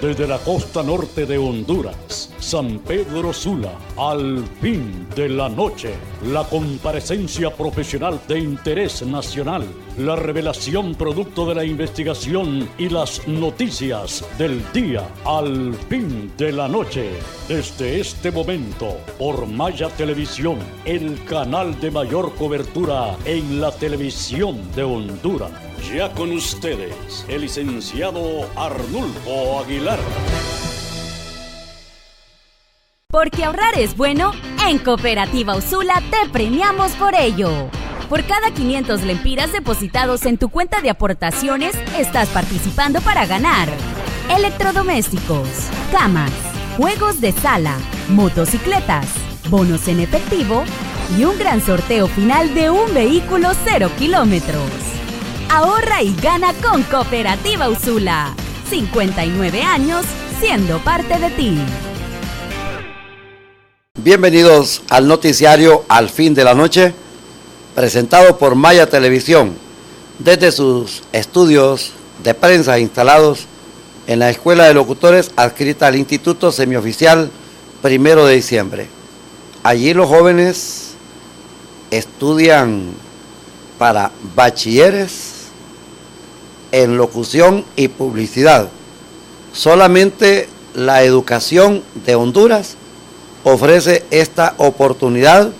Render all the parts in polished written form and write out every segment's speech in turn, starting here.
desde la costa norte de Honduras, San Pedro Sula, al fin de la noche, la comparecencia profesional de interés nacional, la revelación producto de la investigación y las noticias del día, al fin de la noche. Desde este momento, por Maya Televisión, el canal de mayor cobertura en la televisión de Honduras. Ya con ustedes, el licenciado Arnulfo Aguilar. Porque ahorrar es bueno, en Cooperativa Usula te premiamos por ello. Por cada 500 lempiras depositados en tu cuenta de aportaciones, estás participando para ganar electrodomésticos, camas, juegos de sala, motocicletas, bonos en efectivo y un gran sorteo final de un vehículo 0 kilómetros. Ahorra y gana con Cooperativa Usula. 59 años siendo parte de ti. Bienvenidos al noticiario Al fin de la noche, presentado por Maya Televisión, desde sus estudios de prensa instalados en la Escuela de Locutores adscrita al Instituto Semioficial 1 de diciembre. Allí los jóvenes estudian para bachilleres en locución y publicidad. Solamente la educación de Honduras ofrece esta oportunidad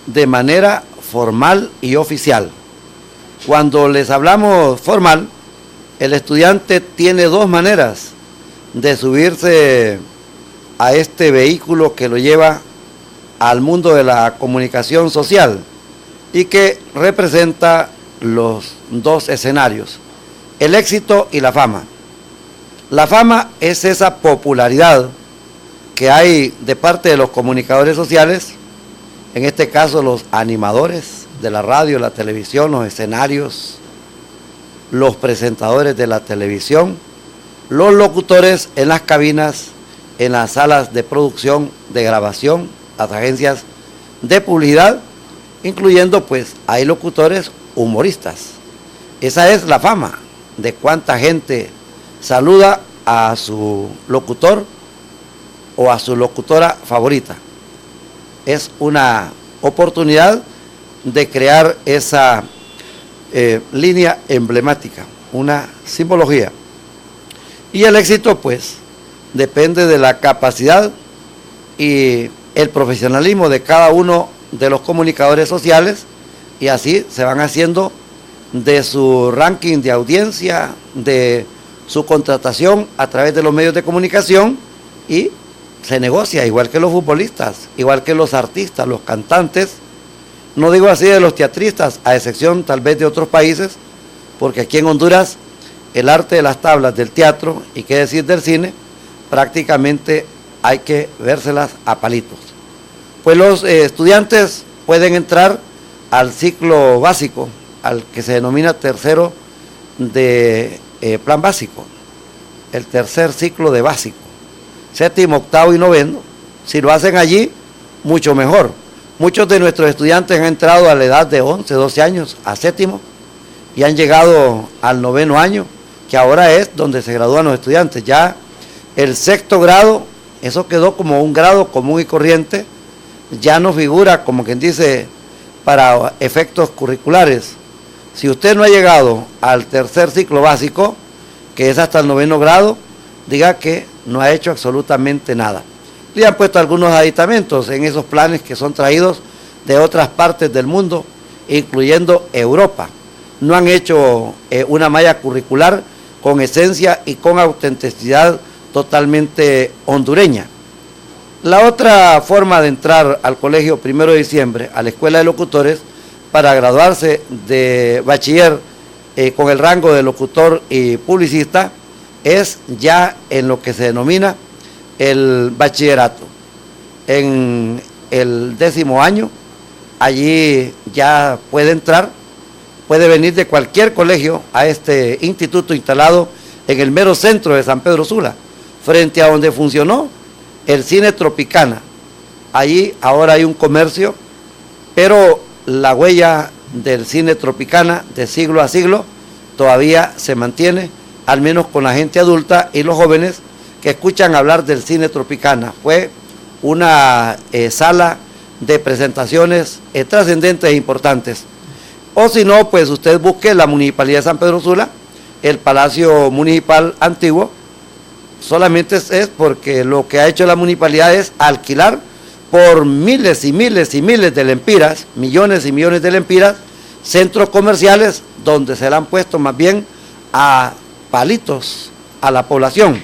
de manera formal y oficial. Cuando les hablamos formal, el estudiante tiene dos maneras de subirse a este vehículo que lo lleva al mundo de la comunicación social y que representa los dos escenarios: el éxito y la fama. La fama es esa popularidad que hay de parte de los comunicadores sociales, en este caso los animadores de la radio, la televisión, los escenarios, los presentadores de la televisión, los locutores en las cabinas, en las salas de producción, de grabación, las agencias de publicidad, incluyendo pues hay locutores humoristas. Esa es la fama de cuánta gente saluda a su locutor o a su locutora favorita. Es una oportunidad de crear esa línea emblemática, una simbología. Y el éxito pues depende de la capacidad y el profesionalismo de cada uno de los comunicadores sociales, y así se van haciendo de su ranking de audiencia, de su contratación a través de los medios de comunicación, y se negocia igual que los futbolistas, igual que los artistas, los cantantes. No digo así de los teatristas, a excepción tal vez de otros países, porque aquí en Honduras el arte de las tablas del teatro, y qué decir del cine, prácticamente hay que vérselas a palitos. Pues los estudiantes pueden entrar al ciclo básico, al que se denomina tercero de plan básico, el tercer ciclo de básico, séptimo, octavo y noveno. Si lo hacen allí, mucho mejor. Muchos de nuestros estudiantes han entrado a la edad de 11, 12 años a séptimo y han llegado al noveno año, que ahora es donde se gradúan los estudiantes. Ya el sexto grado, eso quedó como un grado común y corriente, ya no figura, como quien dice, para efectos curriculares. Si usted no ha llegado al tercer ciclo básico, que es hasta el noveno grado, diga que no ha hecho absolutamente nada. Le han puesto algunos aditamentos en esos planes que son traídos de otras partes del mundo, incluyendo Europa. No han hecho una malla curricular con esencia y con autenticidad totalmente hondureña. La otra forma de entrar al colegio 1 de diciembre, a la escuela de locutores, para graduarse de bachiller con el rango de locutor y publicista, es ya en lo que se denomina el bachillerato. En el 10º año, allí ya puede entrar, puede venir de cualquier colegio a este instituto instalado en el mero centro de San Pedro Sula, frente a donde funcionó el Cine Tropicana. Allí ahora hay un comercio, pero la huella del Cine Tropicana de siglo a siglo todavía se mantiene, al menos con la gente adulta y los jóvenes que escuchan hablar del Cine Tropicana. Fue una sala de presentaciones trascendentes e importantes. O si no, pues usted busque la Municipalidad de San Pedro Sula, el Palacio Municipal Antiguo. Solamente es porque lo que ha hecho la municipalidad es alquilar por miles y miles y miles de lempiras, millones y millones de lempiras, centros comerciales donde se le han puesto más bien a palitos a la población.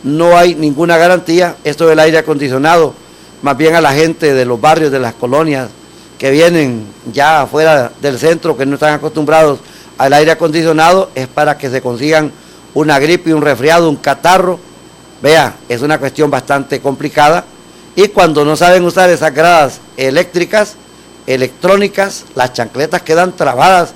No hay ninguna garantía. Esto del aire acondicionado, más bien a la gente de los barrios, de las colonias, que vienen ya afuera del centro, que no están acostumbrados al aire acondicionado, es para que se consigan una gripe, un resfriado, un catarro. Vea, es una cuestión bastante complicada. Y cuando no saben usar esas gradas eléctricas, electrónicas, las chancletas quedan trabadas.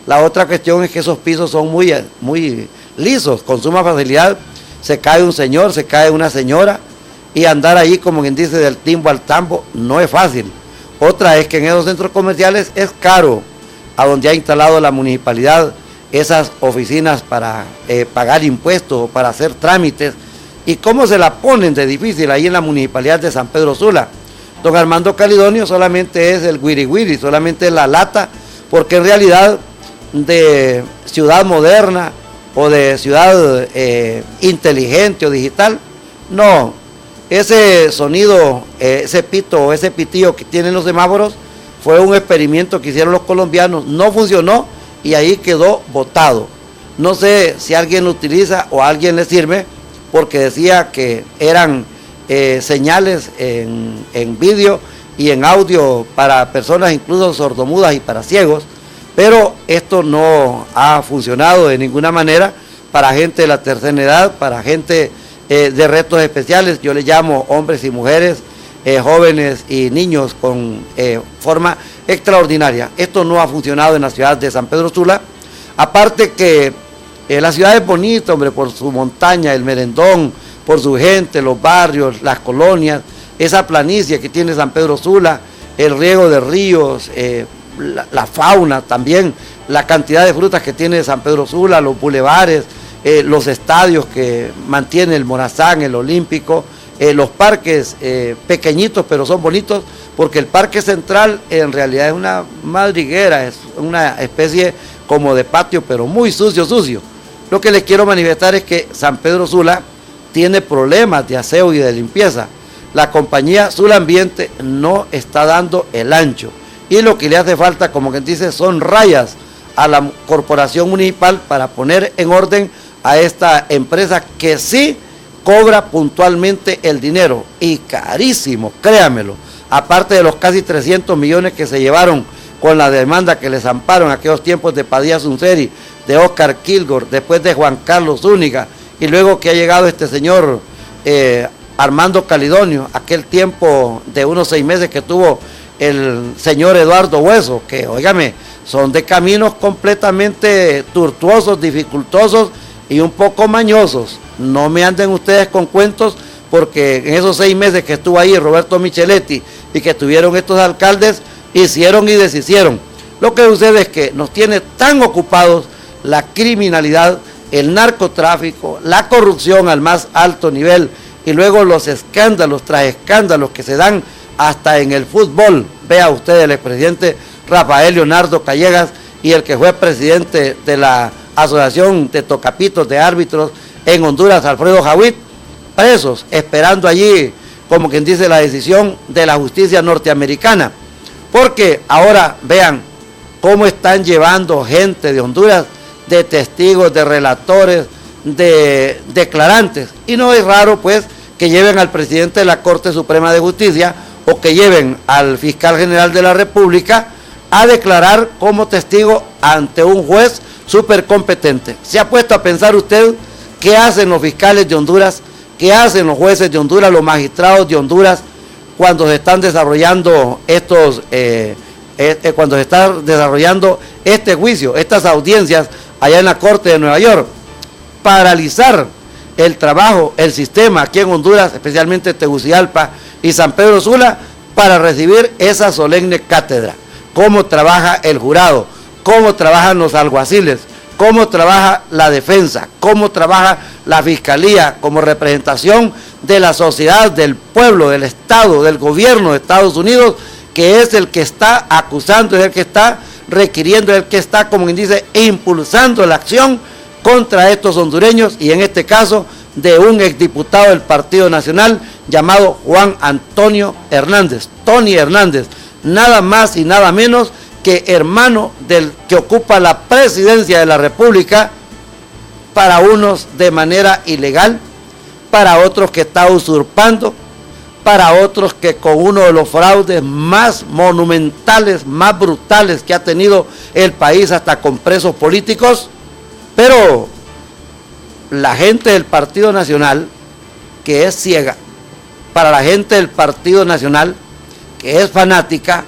La otra cuestión es que esos pisos son muy lisos, con suma facilidad. Se cae un señor, se cae una señora, y andar ahí, como quien dice, del timbo al tambo, no es fácil. Otra es que en esos centros comerciales es caro, a donde ha instalado la municipalidad esas oficinas para pagar impuestos o para hacer trámites. ¿Y cómo se la ponen de difícil ahí en la municipalidad de San Pedro Sula? Don Armando Calidonio solamente es el guiri, solamente es la lata, porque en realidad de ciudad moderna o de ciudad inteligente o digital, no. Ese sonido, ese pito o ese pitillo que tienen los semáforos fue un experimento que hicieron los colombianos, no funcionó y ahí quedó botado. No sé si alguien lo utiliza o a alguien le sirve, porque decía que eran señales en vídeo y en audio para personas incluso sordomudas y para ciegos, pero esto no ha funcionado de ninguna manera para gente de la tercera edad, para gente de retos especiales. Yo le llamo hombres y mujeres, jóvenes y niños con forma extraordinaria. Esto no ha funcionado en la ciudad de San Pedro Sula, aparte que la ciudad es bonita, hombre, por su montaña, el merendón, por su gente, los barrios, las colonias, esa planicie que tiene San Pedro Sula, el riego de ríos, la fauna también, la cantidad de frutas que tiene San Pedro Sula, los bulevares, los estadios que mantiene el Morazán, el Olímpico, los parques pequeñitos pero son bonitos, porque el Parque Central en realidad es una madriguera, es una especie como de patio, pero muy sucio. Lo que les quiero manifestar es que San Pedro Sula tiene problemas de aseo y de limpieza. La compañía Sula Ambiente no está dando el ancho, y lo que le hace falta, como quien dice, son rayas a la corporación municipal para poner en orden a esta empresa que sí cobra puntualmente el dinero, y carísimo, créamelo, aparte de los casi 300 millones que se llevaron con la demanda que les amparon en aquellos tiempos de Padilla Sunseri, de Oscar Kilgore, después de Juan Carlos Zúñiga, y luego que ha llegado este señor Armando Calidonio, aquel tiempo de unos 6 meses que tuvo el señor Eduardo Hueso, que, óigame, son de caminos completamente tortuosos, dificultosos y un poco mañosos. No me anden ustedes con cuentos, porque en esos 6 meses que estuvo ahí Roberto Micheletti y que estuvieron estos alcaldes, hicieron y deshicieron. Lo que sucede es que nos tiene tan ocupados la criminalidad, el narcotráfico, la corrupción al más alto nivel, y luego los escándalos tras escándalos que se dan hasta en el fútbol. Vea usted el expresidente Rafael Leonardo Callejas y el que fue presidente de la Asociación de Tocapitos de Árbitros en Honduras, Alfredo Jawit, presos, esperando allí, como quien dice, la decisión de la justicia norteamericana. Porque ahora vean cómo están llevando gente de Honduras, de testigos, de relatores, de declarantes. Y no es raro, pues, que lleven al presidente de la Corte Suprema de Justicia o que lleven al fiscal general de la República a declarar como testigo ante un juez súper competente. ¿Se ha puesto a pensar usted qué hacen los fiscales de Honduras, qué hacen los jueces de Honduras, los magistrados de Honduras, cuando se están desarrollando cuando se está desarrollando este juicio, estas audiencias allá en la Corte de Nueva York? Paralizar el trabajo, el sistema aquí en Honduras, especialmente Tegucigalpa y San Pedro Sula, para recibir esa solemne cátedra. Cómo trabaja el jurado, cómo trabajan los alguaciles, cómo trabaja la defensa, cómo trabaja la Fiscalía, como representación de la sociedad, del pueblo, del Estado, del gobierno de Estados Unidos, que es el que está acusando, es el que está requiriendo, es el que está, como quien dice, impulsando la acción contra estos hondureños, y en este caso de un exdiputado del Partido Nacional llamado Juan Antonio Hernández, Tony Hernández, nada más y nada menos que hermano del que ocupa la presidencia de la República, para unos de manera ilegal, para otros que está usurpando, para otros que con uno de los fraudes más monumentales, más brutales que ha tenido el país, hasta con presos políticos. Pero la gente del Partido Nacional, que es ciega, para la gente del Partido Nacional, que es fanática,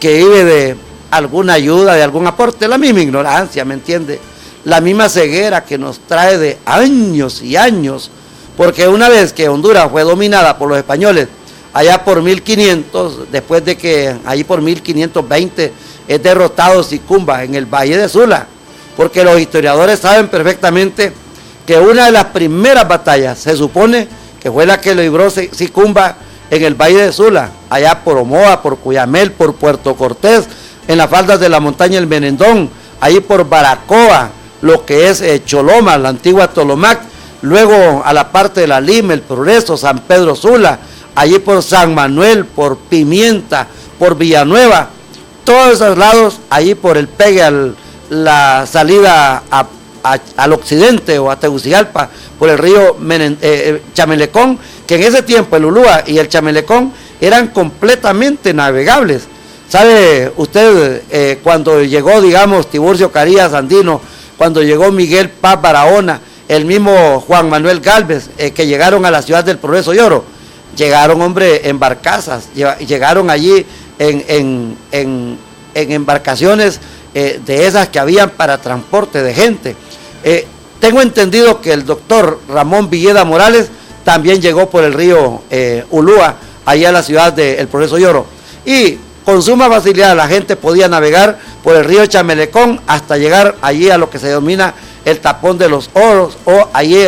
que vive de alguna ayuda, de algún aporte, la misma ignorancia, ¿me entiende? La misma ceguera que nos trae de años y años, porque una vez que Honduras fue dominada por los españoles, allá por 1500, después de que allí por 1520 es derrotado Sicumba en el Valle de Sula, porque los historiadores saben perfectamente que una de las primeras batallas se supone que fue la que libró Sicumba en el Valle de Sula, allá por Omoa, por Cuyamel, por Puerto Cortés, en las faldas de la montaña El Menendón, ahí por Baracoa, lo que es Choloma, la antigua Tolomac, luego a la parte de la Lima, El Progreso, San Pedro Sula, allí por San Manuel, por Pimienta, por Villanueva, todos esos lados, allí por el pegue la salida al occidente o a Tegucigalpa, por el río Chamelecón, que en ese tiempo el Ulúa y el Chamelecón eran completamente navegables. ¿Sabe usted cuando llegó, digamos, Tiburcio Carías Andino, cuando llegó Miguel Paz Barahona, el mismo Juan Manuel Gálvez, que llegaron a la ciudad del Progreso y Oro? Llegaron, hombre, en barcazas, llegaron allí en embarcaciones de esas que habían para transporte de gente. Tengo entendido que el doctor Ramón Villeda Morales también llegó por el río Ulúa, allá a la ciudad del Progreso y Oro. Y con suma facilidad la gente podía navegar por el río Chamelecón hasta llegar allí a lo que se denomina el Tapón de los Oros, o allí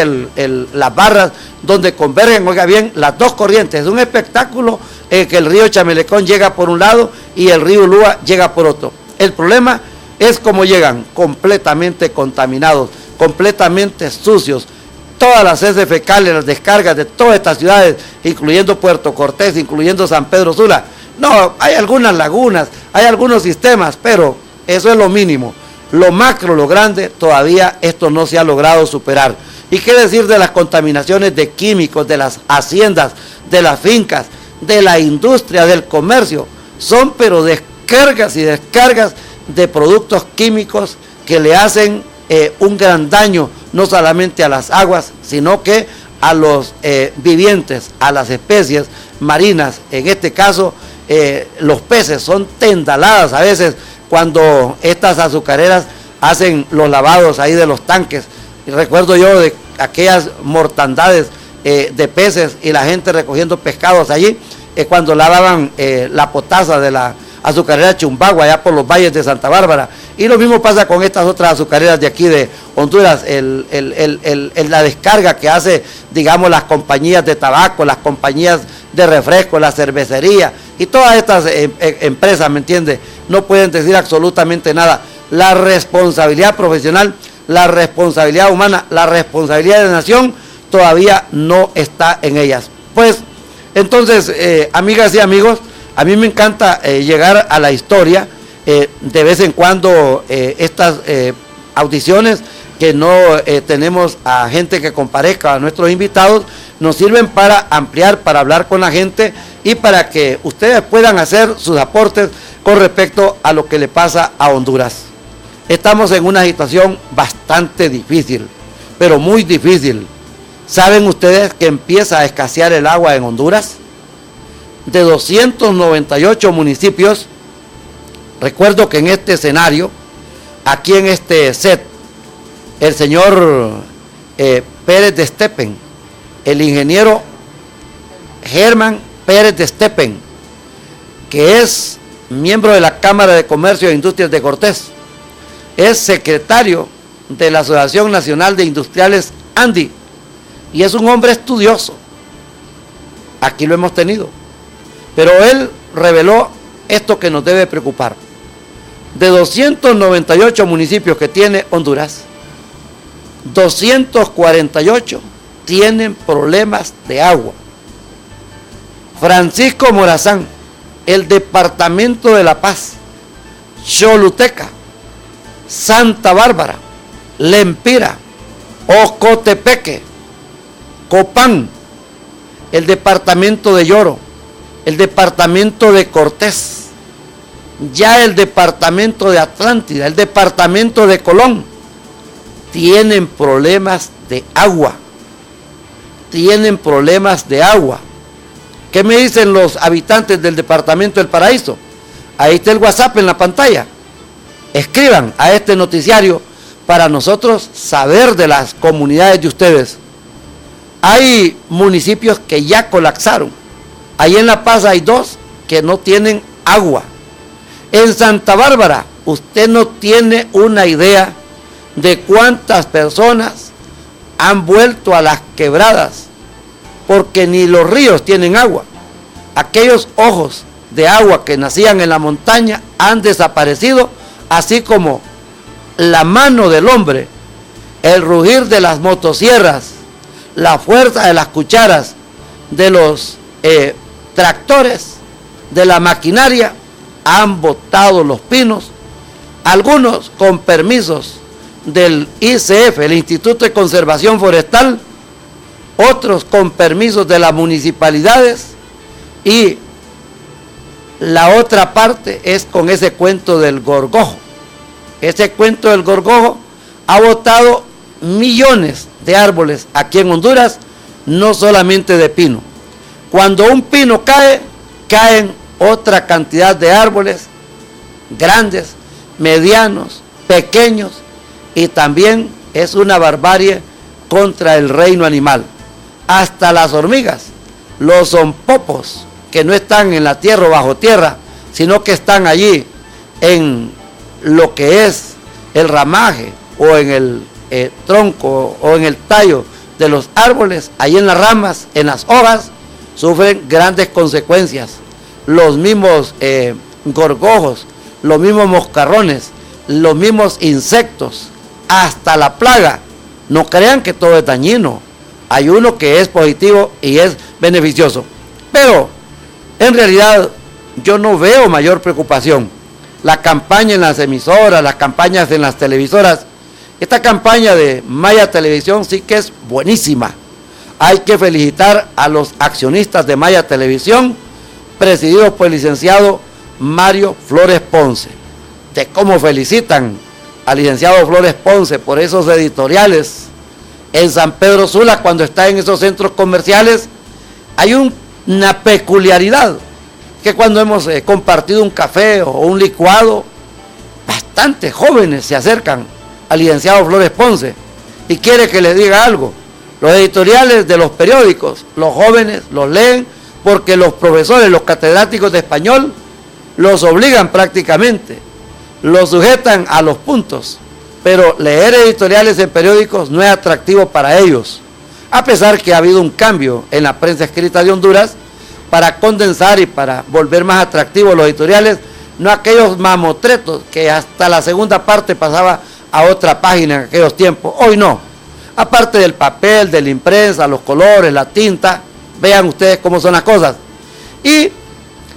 las barras donde convergen, oiga bien, las dos corrientes. Es un espectáculo que el río Chamelecón llega por un lado y el río Ulúa llega por otro. El problema es cómo llegan, completamente contaminados, completamente sucios. Todas las heces fecales, las descargas de todas estas ciudades, incluyendo Puerto Cortés, incluyendo San Pedro Sula. No, hay algunas lagunas, hay algunos sistemas, pero eso es lo mínimo. Lo macro, lo grande, todavía esto no se ha logrado superar. ¿Y qué decir de las contaminaciones de químicos, de las haciendas, de las fincas, de la industria, del comercio? Son pero descargas y descargas de productos químicos que le hacen un gran daño, no solamente a las aguas, sino que a los vivientes, a las especies marinas. En este caso, los peces son tendaladas a veces cuando estas azucareras hacen los lavados ahí de los tanques. Y recuerdo yo de aquellas mortandades de peces y la gente recogiendo pescados allí, cuando lavaban la potasa de la azucarera Chumbagua, allá por los valles de Santa Bárbara. Y lo mismo pasa con estas otras azucareras de aquí de Honduras, la descarga que hace, digamos, las compañías de tabaco, las compañías de refresco, la cervecería, y todas estas empresas, ¿me entiende? No pueden decir absolutamente nada. La responsabilidad profesional, la responsabilidad humana, la responsabilidad de la nación, todavía no está en ellas. Pues, entonces, amigas y amigos, a mí me encanta llegar a la historia, de vez en cuando estas audiciones que no tenemos a gente que comparezca, a nuestros invitados, nos sirven para ampliar, para hablar con la gente y para que ustedes puedan hacer sus aportes con respecto a lo que le pasa a Honduras. Estamos en una situación bastante difícil, pero muy difícil. ¿Saben ustedes que empieza a escasear el agua en Honduras? De 298 municipios, recuerdo que en este escenario, aquí en este set, el señor Pérez de Stepen, el ingeniero Germán Pérez de Stepen, que es miembro de la Cámara de Comercio e Industrias de Cortés, es secretario de la Asociación Nacional de Industriales ANDI, y es un hombre estudioso. Aquí lo hemos tenido. Pero él reveló esto que nos debe preocupar. De 298 municipios que tiene Honduras, 248 tienen problemas de agua. Francisco Morazán, el departamento de La Paz, Choluteca, Santa Bárbara, Lempira, Ocotepeque, Copán, el departamento de Lloro, el departamento de Cortés, ya el departamento de Atlántida, el departamento de Colón, tienen problemas de agua. Tienen problemas de agua. ¿Qué me dicen los habitantes del departamento del Paraíso? Ahí está el WhatsApp en la pantalla. Escriban a este noticiario para nosotros saber de las comunidades de ustedes. Hay municipios que ya colapsaron. Ahí en La Paz hay 2 que no tienen agua. En Santa Bárbara, usted no tiene una idea de cuántas personas han vuelto a las quebradas, porque ni los ríos tienen agua. Aquellos ojos de agua que nacían en la montaña han desaparecido, así como la mano del hombre, el rugir de las motosierras, la fuerza de las cucharas, de los tractores, de la maquinaria, han botado los pinos, algunos con permisos del ICF, el Instituto de Conservación Forestal, otros con permisos de las municipalidades, y la otra parte es con ese cuento del gorgojo. Ese cuento del gorgojo ha botado millones de árboles aquí en Honduras, no solamente de pino. Cuando un pino cae, caen otra cantidad de árboles grandes, medianos, pequeños, y también es una barbarie contra el reino animal. Hasta las hormigas, los zompopos, que no están en la tierra o bajo tierra, sino que están allí en lo que es el ramaje o en el tronco o en el tallo de los árboles, allí en las ramas, en las hojas, sufren grandes consecuencias. Los mismos gorgojos, los mismos moscarrones, los mismos insectos, hasta la plaga. No crean que todo es dañino. Hay uno que es positivo y es beneficioso. Pero en realidad yo no veo mayor preocupación. La campaña en las emisoras, las campañas en las televisoras, esta campaña de Maya Televisión sí que es buenísima. Hay que felicitar a los accionistas de Maya Televisión, presididos por el licenciado Mario Flores Ponce. De cómo felicitan al licenciado Flores Ponce por esos editoriales en San Pedro Sula, cuando está en esos centros comerciales. Hay una peculiaridad, que cuando hemos compartido un café o un licuado, bastantes jóvenes se acercan al licenciado Flores Ponce y quiere que les diga algo. Los editoriales de los periódicos, los jóvenes los leen porque los profesores, los catedráticos de español, los obligan prácticamente, los sujetan a los puntos, pero leer editoriales en periódicos no es atractivo para ellos, a pesar que ha habido un cambio en la prensa escrita de Honduras para condensar y para volver más atractivos los editoriales, no aquellos mamotretos que hasta la segunda parte pasaba a otra página en aquellos tiempos. Hoy no, aparte del papel, de la imprenta, los colores, la tinta, vean ustedes cómo son las cosas. Y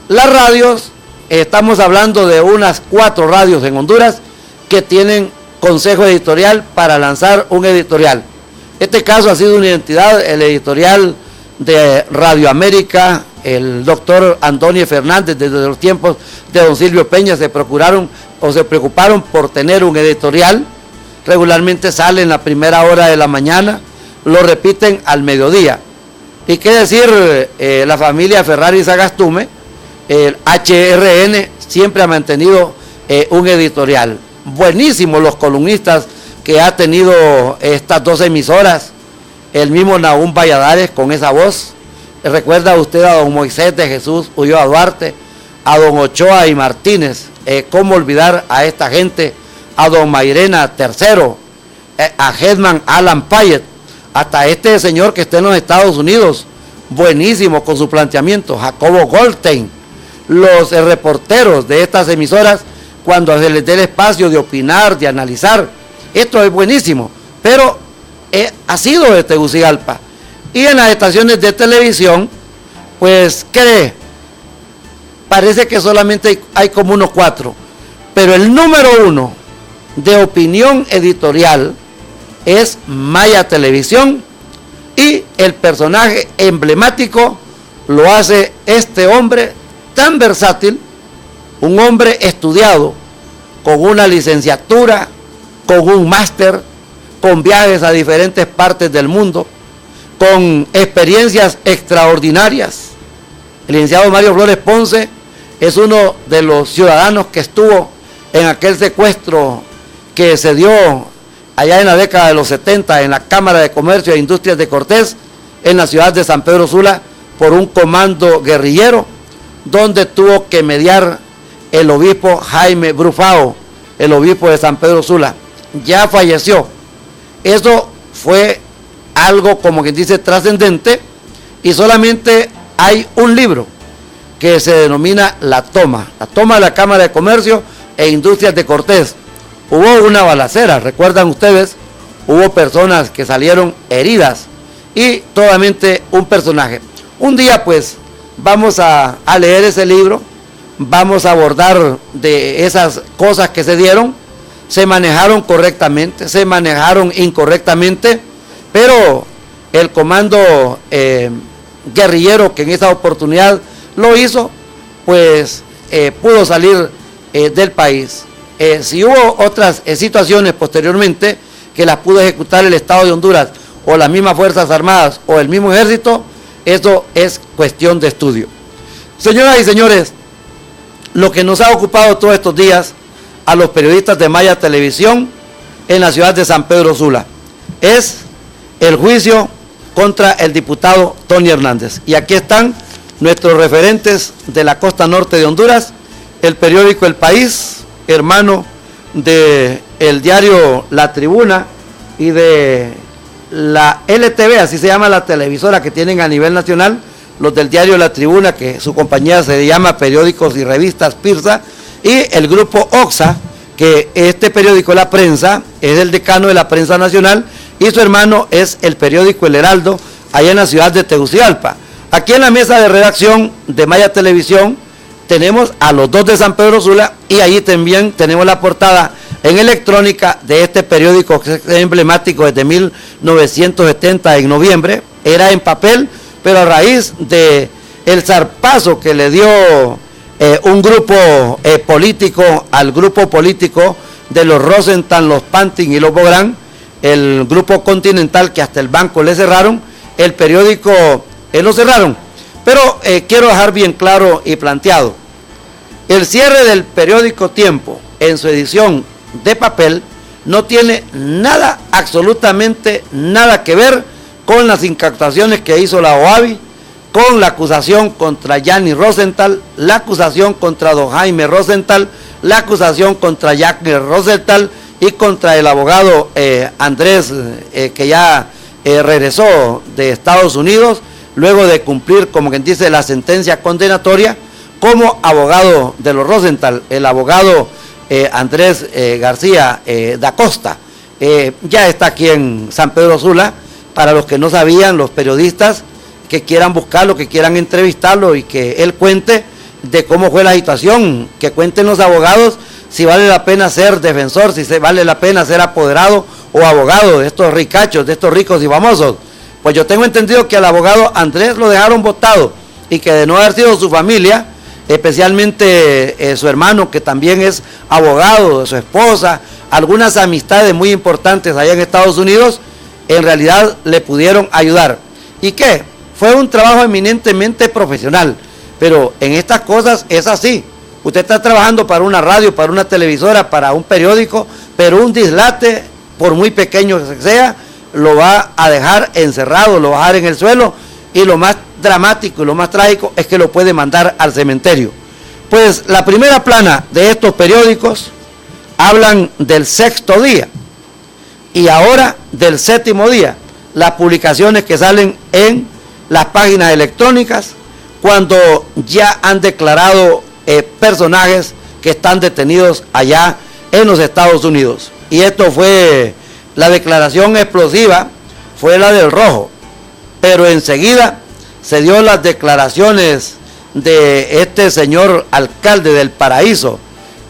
las radios, estamos hablando de unas 4 radios en Honduras que tienen consejo editorial para lanzar un editorial. Este caso ha sido una identidad, el editorial de Radio América, el doctor Antonio Fernández, desde los tiempos de don Silvio Peña se preocuparon por tener un editorial. Regularmente sale en la primera hora de la mañana, lo repiten al mediodía. Y qué decir, la familia Ferrari Sagastume, el HRN siempre ha mantenido un editorial. Buenísimos los columnistas que ha tenido estas 2 emisoras, el mismo Nahum Valladares con esa voz. Recuerda usted a don Moisés de Jesús Ulloa Duarte, a don Ochoa y Martínez, cómo olvidar a esta gente, a don Mairena III, a Hedman Alan Payet, hasta este señor que está en los Estados Unidos, buenísimo con su planteamiento, Jacobo Goldstein, los reporteros de estas emisoras, cuando se les dé el espacio de opinar, de analizar, esto es buenísimo, pero ha sido de Tegucigalpa. Y en las estaciones de televisión, pues, ¿qué? Parece que solamente hay como unos 4, pero el número 1 de opinión editorial es Maya Televisión, y el personaje emblemático lo hace este hombre tan versátil, un hombre estudiado, con una licenciatura, con un máster, con viajes a diferentes partes del mundo, con experiencias extraordinarias. El licenciado Mario Flores Ponce es uno de los ciudadanos que estuvo en aquel secuestro que se dio allá en la década de los 70 en la Cámara de Comercio e Industrias de Cortés, en la ciudad de San Pedro Sula, por un comando guerrillero, donde tuvo que mediar el obispo Jaime Brufao, el obispo de San Pedro Sula. Ya falleció. Eso fue algo, como quien dice, trascendente, y solamente hay un libro que se denomina La Toma de la Cámara de Comercio e Industrias de Cortés. Hubo una balacera, recuerdan ustedes, hubo personas que salieron heridas, y totalmente un personaje. Un día pues vamos a leer ese libro, vamos a abordar de esas cosas que se dieron, se manejaron correctamente, se manejaron incorrectamente, pero el comando guerrillero que en esa oportunidad lo hizo, pues pudo salir del país. Si hubo otras situaciones posteriormente que las pudo ejecutar el Estado de Honduras o las mismas Fuerzas Armadas o el mismo Ejército, eso es cuestión de estudio. Señoras y señores, lo que nos ha ocupado todos estos días a los periodistas de Maya Televisión en la ciudad de San Pedro Sula es el juicio contra el diputado Tony Hernández. Y aquí están nuestros referentes de la costa norte de Honduras, el periódico El País, hermano de el diario La Tribuna y de la LTV, así se llama la televisora que tienen a nivel nacional, los del diario La Tribuna, que su compañía se llama Periódicos y Revistas Pirsa, y el grupo OXA, que este periódico La Prensa es el decano de la prensa nacional, y su hermano es el periódico El Heraldo, allá en la ciudad de Tegucigalpa. Aquí en la mesa de redacción de Maya Televisión tenemos a los dos de San Pedro Sula, y ahí también tenemos la portada en electrónica de este periódico que es emblemático desde 1970 en noviembre. Era en papel, pero a raíz de el zarpazo que le dio un grupo político al grupo político de los Rosenthal, los Pantin y los Bográn, el grupo Continental, que hasta el banco le cerraron, el periódico lo cerraron. Pero quiero dejar bien claro y planteado, el cierre del periódico Tiempo en su edición de papel no tiene nada, absolutamente nada que ver con las incautaciones que hizo la OAVI, con la acusación contra Yanni Rosenthal, la acusación contra don Jaime Rosenthal, la acusación contra Yanni Rosenthal y contra el abogado Andrés, que ya regresó de Estados Unidos, luego de cumplir, como quien dice, la sentencia condenatoria como abogado de los Rosenthal, el abogado Andrés García da Costa. Ya está aquí en San Pedro Sula, para los que no sabían, los periodistas que quieran buscarlo, que quieran entrevistarlo y que él cuente de cómo fue la situación, que cuenten los abogados si vale la pena ser defensor, si vale la pena ser apoderado o abogado de estos ricachos, de estos ricos y famosos. Pues yo tengo entendido que al abogado Andrés lo dejaron botado y que de no haber sido su familia, especialmente su hermano, que también es abogado, de su esposa, algunas amistades muy importantes allá en Estados Unidos, en realidad le pudieron ayudar. ¿Y qué? Fue un trabajo eminentemente profesional, pero en estas cosas es así. Usted está trabajando para una radio, para una televisora, para un periódico, pero un dislate, por muy pequeño que sea, lo va a dejar encerrado, lo va a dejar en el suelo, y lo más dramático y lo más trágico es que lo puede mandar al cementerio. Pues la primera plana de estos periódicos hablan del sexto día y ahora del séptimo día. las publicaciones que salen en las páginas electrónicas cuando ya han declarado personajes que están detenidos allá en los Estados Unidos. Y esto fue, la declaración explosiva fue la del Rojo, pero enseguida se dio las declaraciones de este señor alcalde del Paraíso,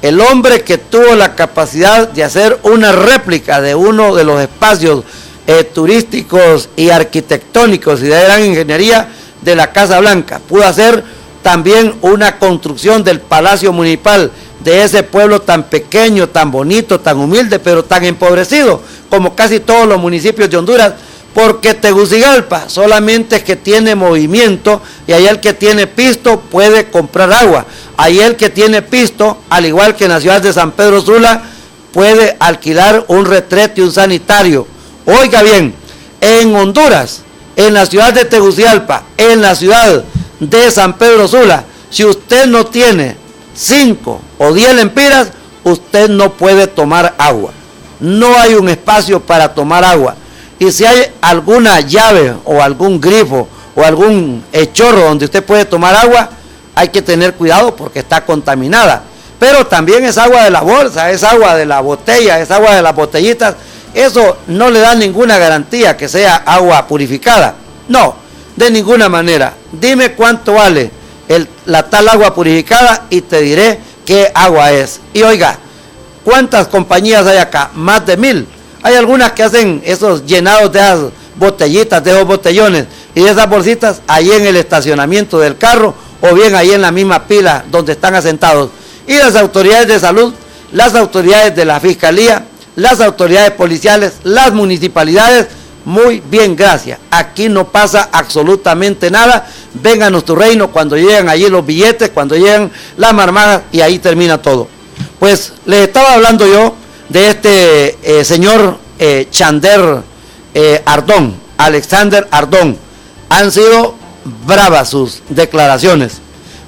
el hombre que tuvo la capacidad de hacer una réplica de uno de los espacios turísticos y arquitectónicos y de gran ingeniería de la Casa Blanca. Pudo hacer también una construcción del Palacio Municipal de ese pueblo tan pequeño, tan bonito, tan humilde, pero tan empobrecido como casi todos los municipios de Honduras, porque Tegucigalpa solamente es que tiene movimiento y ahí el que tiene pisto puede comprar agua. Ahí el que tiene pisto, al igual que en la ciudad de San Pedro Sula, puede alquilar un retrete y un sanitario. Oiga bien, en Honduras, en la ciudad de Tegucigalpa, en la ciudad de San Pedro Sula, si usted no tiene 5 o 10 lempiras, usted no puede tomar agua. No hay un espacio para tomar agua. Y si hay alguna llave o algún grifo o algún chorro donde usted puede tomar agua, hay que tener cuidado porque está contaminada. Pero también es agua de la bolsa, es agua de la botella, es agua de las botellitas. Eso no le da ninguna garantía que sea agua purificada. No, de ninguna manera. Dime cuánto vale la tal agua purificada y te diré qué agua es. Y oiga, ¿cuántas compañías hay acá? Más de 1000. Hay algunas que hacen esos llenados de esas botellitas, de esos botellones y de esas bolsitas ahí en el estacionamiento del carro o bien ahí en la misma pila donde están asentados. Y las autoridades de salud, las autoridades de la fiscalía, las autoridades policiales, las municipalidades, muy bien, gracias. Aquí no pasa absolutamente nada. Vengan a nuestro reino cuando llegan allí los billetes, cuando llegan las marmadas y ahí termina todo. Pues les estaba hablando yo de este señor Chander Ardón, Alexander Ardón. Han sido bravas sus declaraciones,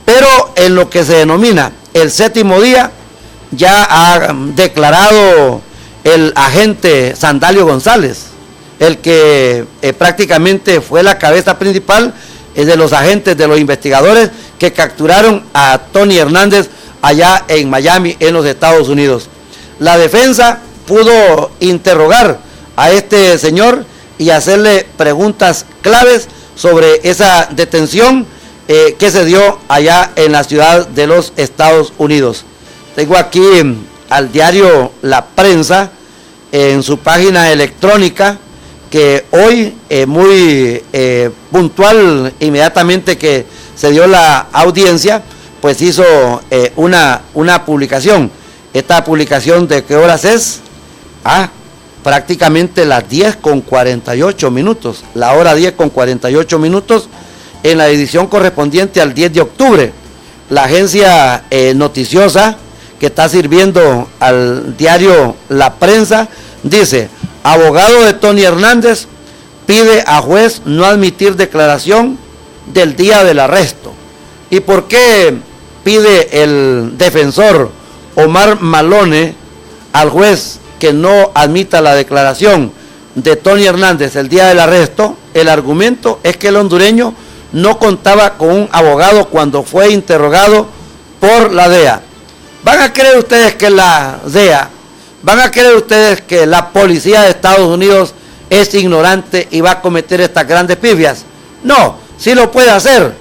pero en lo que se denomina el 7º día ya ha declarado el agente Sandalio González, el que prácticamente fue la cabeza principal de los agentes, de los investigadores que capturaron a Tony Hernández allá en Miami, en los Estados Unidos. La defensa pudo interrogar a este señor y hacerle preguntas claves sobre esa detención que se dio allá en la ciudad de los Estados Unidos. Tengo aquí al diario La Prensa en su página electrónica que hoy muy puntual, inmediatamente que se dio la audiencia, pues hizo una publicación. Esta publicación, ¿de qué horas es? Prácticamente las 10:48, la hora 10:48, en la edición correspondiente al 10 de octubre. La agencia noticiosa que está sirviendo al diario La Prensa dice: abogado de Tony Hernández pide a juez no admitir declaración del día del arresto. ¿Y por qué pide el defensor Omar Malone al juez que no admita la declaración de Tony Hernández el día del arresto? El argumento es que el hondureño no contaba con un abogado cuando fue interrogado por la DEA. ¿Van a creer ustedes que la DEA, van a creer ustedes que la policía de Estados Unidos es ignorante y va a cometer estas grandes pifias? No, sí lo puede hacer,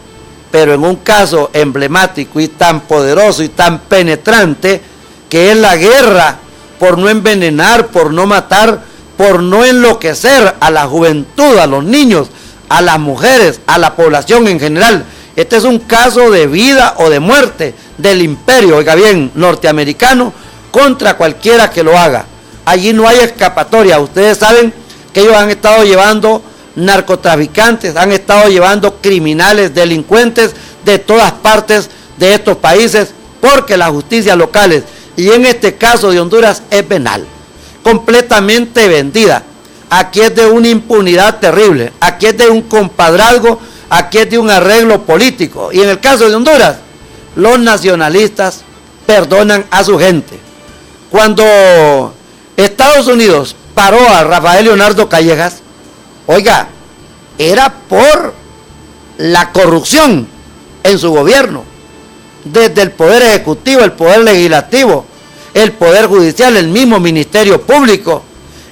pero en un caso emblemático y tan poderoso y tan penetrante que es la guerra por no envenenar, por no matar, por no enloquecer a la juventud, a los niños, a las mujeres, a la población en general. Este es un caso de vida o de muerte del imperio, oiga bien, norteamericano, contra cualquiera que lo haga. Allí no hay escapatoria. Ustedes saben que ellos han estado llevando narcotraficantes, han estado llevando criminales, delincuentes de todas partes de estos países, porque las justicias locales, y en este caso de Honduras, es venal, completamente vendida. Aquí es de una impunidad terrible, aquí es de un compadrazgo, aquí es de un arreglo político. Y en el caso de Honduras, los nacionalistas perdonan a su gente. Cuando Estados Unidos paró a Rafael Leonardo Callejas, Oiga, era por la corrupción en su gobierno, desde el Poder Ejecutivo, el Poder Legislativo, el Poder Judicial, el mismo Ministerio Público,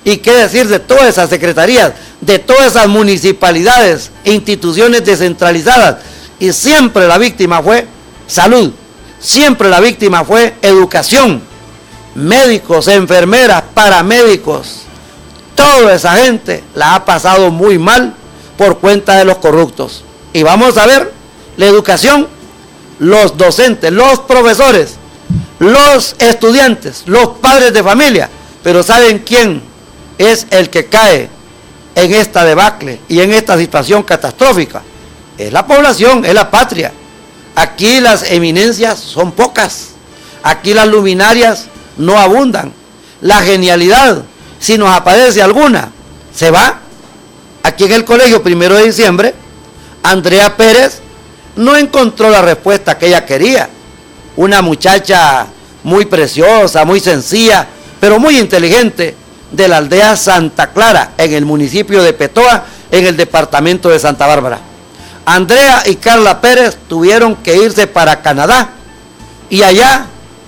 y qué decir de todas esas secretarías, de todas esas municipalidades, instituciones descentralizadas, y siempre la víctima fue salud, siempre la víctima fue educación, médicos, enfermeras, paramédicos, toda esa gente la ha pasado muy mal por cuenta de los corruptos. Y vamos a ver, la educación, los docentes, los profesores, los estudiantes, los padres de familia, pero ¿saben quién es el que cae en esta debacle y en esta situación catastrófica? Es la población, es la patria. Aquí las eminencias son pocas, aquí las luminarias no abundan, la genialidad, si nos aparece alguna, se va. Aquí en el colegio 1 de diciembre, Andrea Pérez no encontró la respuesta que ella quería. Una muchacha muy preciosa, muy sencilla, pero muy inteligente, de la aldea Santa Clara, en el municipio de Petoa, en el departamento de Santa Bárbara. Andrea y Carla Pérez tuvieron que irse para Canadá y allá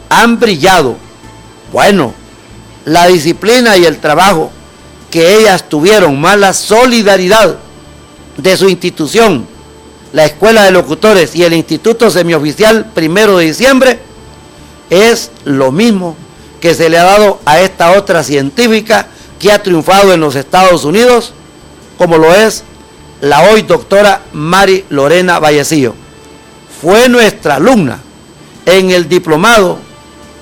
han brillado. Bueno, la disciplina y el trabajo que ellas tuvieron, más la solidaridad de su institución, la Escuela de Locutores y el Instituto Semioficial 1 de diciembre, es lo mismo que se le ha dado a esta otra científica que ha triunfado en los Estados Unidos, como lo es la hoy doctora Mari Lorena Vallecillo. Fue nuestra alumna en el diplomado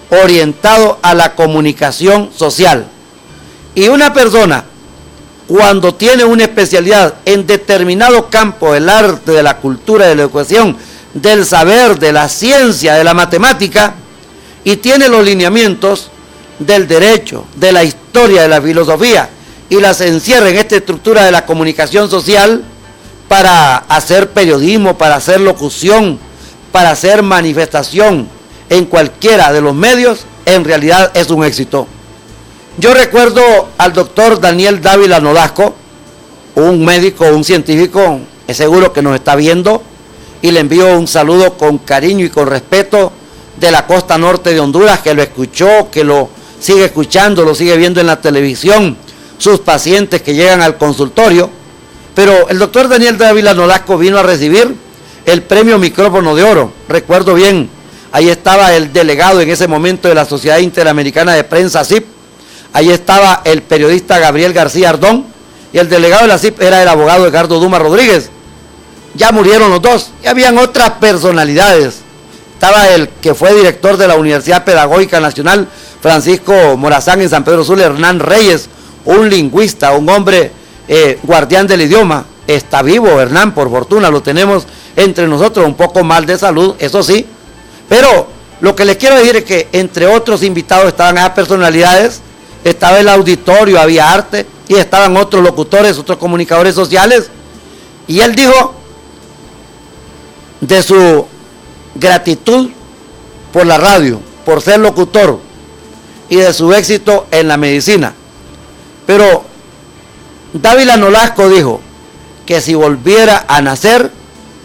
orientado a la comunicación social. Y una persona, cuando tiene una especialidad en determinado campo del arte, de la cultura, de la educación, del saber, de la ciencia, de la matemática, y tiene los lineamientos del derecho, de la historia, de la filosofía, y las encierra en esta estructura de la comunicación social para hacer periodismo, para hacer locución, para hacer manifestación en cualquiera de los medios, en realidad es un éxito. Yo recuerdo al doctor Daniel Dávila Nolasco, un médico, un científico, es seguro que nos está viendo, y le envío un saludo con cariño y con respeto de la costa norte de Honduras, que lo escuchó, que lo sigue escuchando, lo sigue viendo en la televisión, sus pacientes que llegan al consultorio. Pero el doctor Daniel Dávila Nolasco vino a recibir el premio Micrófono de Oro. Recuerdo bien, ahí estaba el delegado en ese momento de la Sociedad Interamericana de Prensa, SIP, ahí estaba el periodista Gabriel García Ardón, y el delegado de la SIP era el abogado Edgardo Dumas Rodríguez. Ya murieron los dos, y habían otras personalidades. Estaba el que fue director de la Universidad Pedagógica Nacional, Francisco Morazán, en San Pedro Sula, Hernán Reyes, un lingüista, un hombre guardián del idioma. Está vivo Hernán, por fortuna, lo tenemos entre nosotros, un poco mal de salud, eso sí, pero lo que les quiero decir es que entre otros invitados estaban esas personalidades, estaba el auditorio, había arte, y estaban otros locutores, otros comunicadores sociales, y él dijo de su gratitud por la radio, por ser locutor, y de su éxito en la medicina. Pero Dávila Nolasco dijo que si volviera a nacer,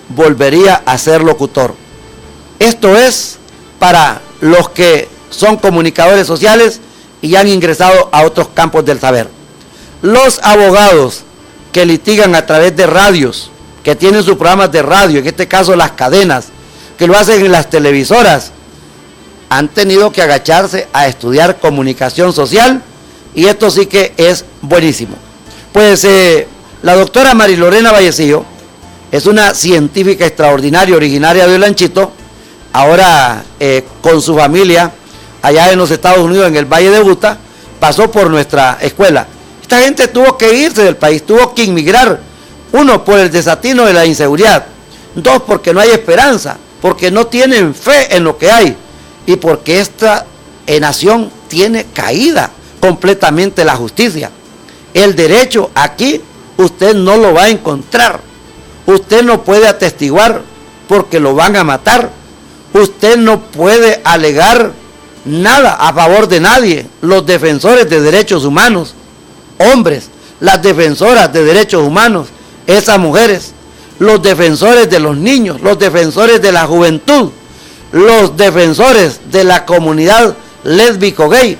volvería a ser locutor. Esto es para los que son comunicadores sociales y han ingresado a otros campos del saber. Los abogados que litigan a través de radios, que tienen sus programas de radio, en este caso las cadenas, que lo hacen en las televisoras, han tenido que agacharse a estudiar comunicación social, y esto sí que es buenísimo. Pues la doctora Mari Lorena Vallecillo es una científica extraordinaria, originaria de Olanchito, ahora con su familia allá en los Estados Unidos, en el Valle de Utah, pasó por nuestra escuela. Esta gente tuvo que irse del país, tuvo que inmigrar, uno, por el desatino de la inseguridad, dos, porque no hay esperanza, porque no tienen fe en lo que hay, y porque esta nación tiene caída completamente la justicia. El derecho aquí usted no lo va a encontrar, usted no puede atestiguar porque lo van a matar, usted no puede alegar nada a favor de nadie. Los defensores de derechos humanos, hombres, las defensoras de derechos humanos, esas mujeres, los defensores de los niños, los defensores de la juventud, los defensores de la comunidad lésbico-gay,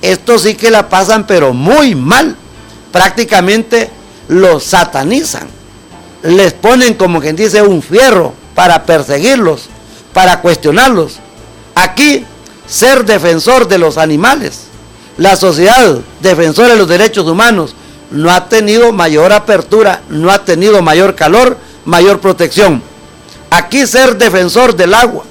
estos sí que la pasan pero muy mal, prácticamente los satanizan, les ponen como quien dice un fierro para perseguirlos, para cuestionarlos. Aquí, ser defensor de los animales, la sociedad defensora de los derechos humanos no ha tenido mayor apertura, no ha tenido mayor calor, mayor protección. Aquí ser defensor del agua,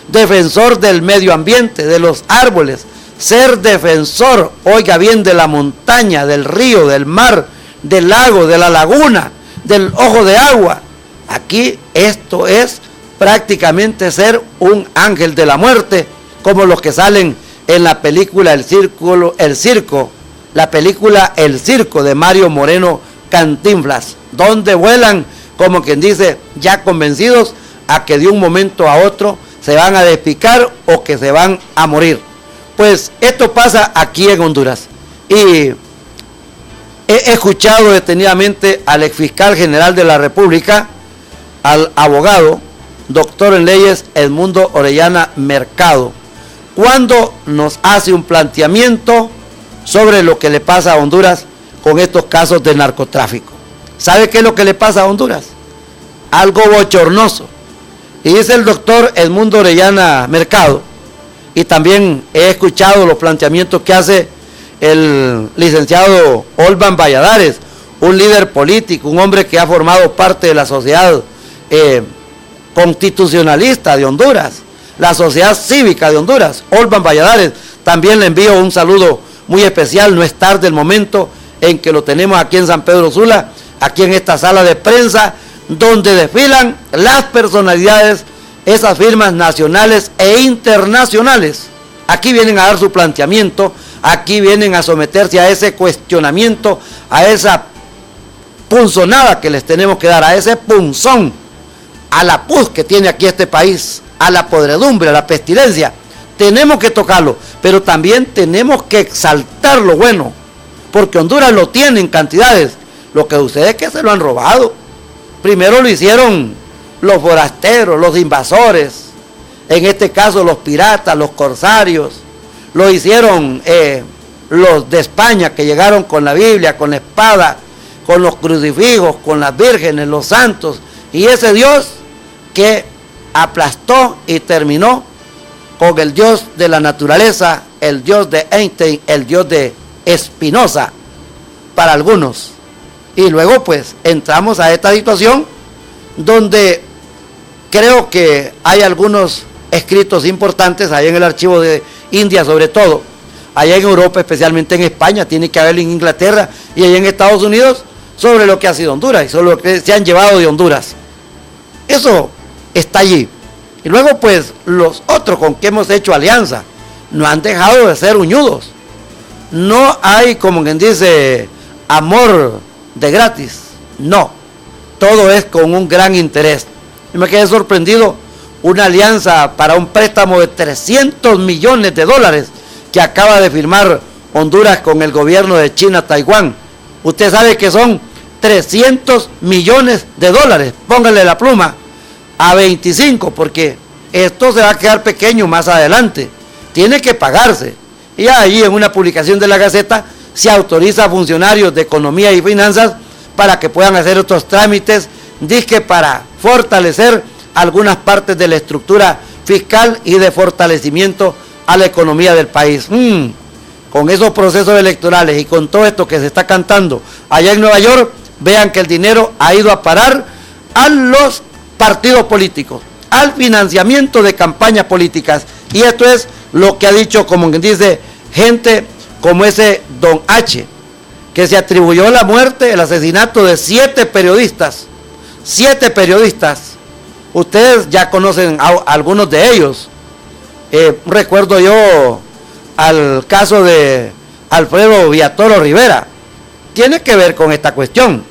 defensor del medio ambiente, de los árboles, ser defensor, oiga bien, de la montaña, del río, del mar, del lago, de la laguna, del ojo de agua. Aquí esto es prácticamente ser un ángel de la muerte, como los que salen en la película El Circo, la película El Circo de Mario Moreno Cantinflas, donde vuelan, como quien dice, ya convencidos a que de un momento a otro se van a despicar o que se van a morir. Pues esto pasa aquí en Honduras. Y he escuchado detenidamente al exfiscal general de la República, al abogado, doctor en leyes Edmundo Orellana Mercado, cuando nos hace un planteamiento sobre lo que le pasa a Honduras con estos casos de narcotráfico. ¿Sabe qué es lo que le pasa a Honduras? Algo bochornoso. Y dice el doctor Edmundo Orellana Mercado, y también he escuchado los planteamientos que hace el licenciado Olban Valladares, un líder político, un hombre que ha formado parte de la sociedad constitucionalista de Honduras, la sociedad cívica de Honduras. Olban Valladares, también le envío un saludo muy especial. No es tarde el momento en que lo tenemos aquí en San Pedro Sula, aquí en esta sala de prensa, donde desfilan las personalidades, esas firmas nacionales e internacionales. Aquí vienen a dar su planteamiento, aquí vienen a someterse a ese cuestionamiento, a esa punzonada que les tenemos que dar, a ese punzón, a la pus que tiene aquí este país, a la podredumbre, a la pestilencia. Tenemos que tocarlo, pero también tenemos que exaltar lo bueno, porque Honduras lo tiene en cantidades. Lo que sucede es que se lo han robado. Primero lo hicieron los forasteros, los invasores, en este caso los piratas, los corsarios, lo hicieron los de España que llegaron con la Biblia, con la espada, con los crucifijos, con las vírgenes, los santos, y ese Dios que aplastó y terminó con el Dios de la naturaleza, el Dios de Einstein, el Dios de Spinoza, para algunos. Y luego pues entramos a esta situación donde creo que hay algunos escritos importantes, allá en el archivo de India sobre todo, allá en Europa, especialmente en España, tiene que haber en Inglaterra y allá en Estados Unidos, sobre lo que ha sido Honduras y sobre lo que se han llevado de Honduras. Eso está allí. Y luego pues los otros con que hemos hecho alianza no han dejado de ser uñudos. No hay, como quien dice, amor de gratis. No, todo es con un gran interés. Y me quedé sorprendido, una alianza para un préstamo de 300 millones de dólares que acaba de firmar Honduras con el gobierno de China-Taiwán. Usted sabe que son 300 millones de dólares, póngale la pluma, a 25, porque esto se va a quedar pequeño más adelante, tiene que pagarse. Y ahí en una publicación de la Gaceta se autoriza a funcionarios de economía y finanzas para que puedan hacer estos trámites, dizque para fortalecer algunas partes de la estructura fiscal y de fortalecimiento a la economía del país. Con esos procesos electorales y con todo esto que se está cantando allá en Nueva York, vean que el dinero ha ido a parar a los partidos políticos, al financiamiento de campañas políticas. Y esto es lo que ha dicho, como quien dice, gente como ese Don H, que se atribuyó la muerte, el asesinato de 7 periodistas. 7 periodistas. Ustedes ya conocen a algunos de ellos. Recuerdo yo al caso de Alfredo Villatoro Rivera. Tiene que ver con esta cuestión.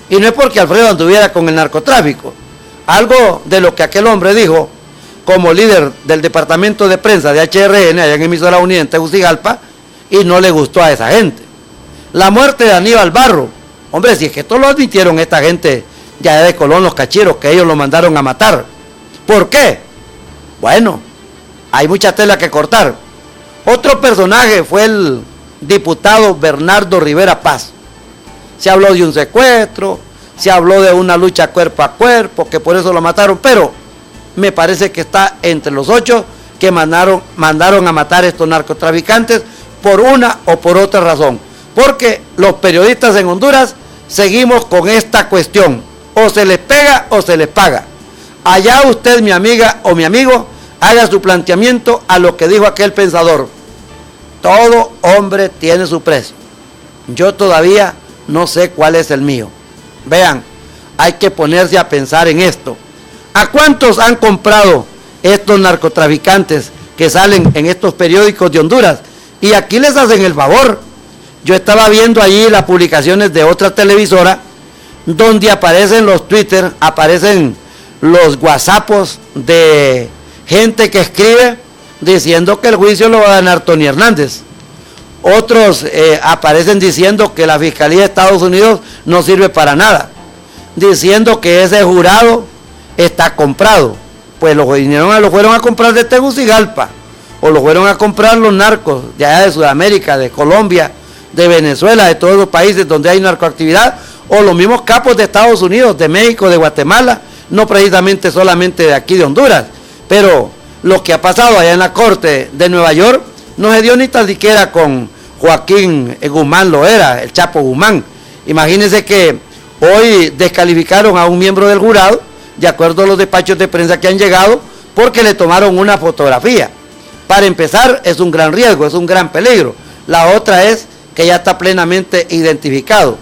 Y no es porque Alfredo anduviera con el narcotráfico. Algo de lo que aquel hombre dijo como líder del departamento de prensa de HRN, allá en Emisora Unida en Tegucigalpa, y no le gustó a esa gente. La muerte de Aníbal Barro. Hombre, si es que esto lo admitieron esta gente ya de Colón, los cacheros, que ellos lo mandaron a matar. ¿Por qué? Bueno, hay mucha tela que cortar. Otro personaje fue el diputado Bernardo Rivera Paz. Se habló de un secuestro, se habló de una lucha cuerpo a cuerpo, que por eso lo mataron, pero me parece que está entre los 8 que mandaron a matar a estos narcotraficantes por una o por otra razón. Porque los periodistas en Honduras seguimos con esta cuestión. O se les pega o se les paga. Allá usted, mi amiga o mi amigo, haga su planteamiento a lo que dijo aquel pensador. Todo hombre tiene su precio. Yo todavía no sé cuál es el mío. Vean, hay que ponerse a pensar en esto. ¿A cuántos han comprado estos narcotraficantes que salen en estos periódicos de Honduras? Y aquí les hacen el favor. Yo estaba viendo allí las publicaciones de otra televisora donde aparecen los Twitter, aparecen los WhatsAppos de gente que escribe diciendo que el juicio lo va a ganar Tony Hernández. Otros aparecen diciendo que la Fiscalía de Estados Unidos no sirve para nada, diciendo que ese jurado está comprado. Pues lo fueron a comprar de Tegucigalpa, o lo fueron a comprar los narcos de allá de Sudamérica, de Colombia, de Venezuela, de todos los países donde hay narcoactividad, o los mismos capos de Estados Unidos, de México, de Guatemala, no precisamente solamente de aquí de Honduras, pero lo que ha pasado allá en la Corte de Nueva York no se dio ni tan siquiera con Joaquín Guzmán Loera, el Chapo Guzmán. Imagínense que hoy descalificaron a un miembro del jurado, de acuerdo a los despachos de prensa que han llegado, porque le tomaron una fotografía. Para empezar, es un gran riesgo, es un gran peligro. La otra es que ya está plenamente identificado.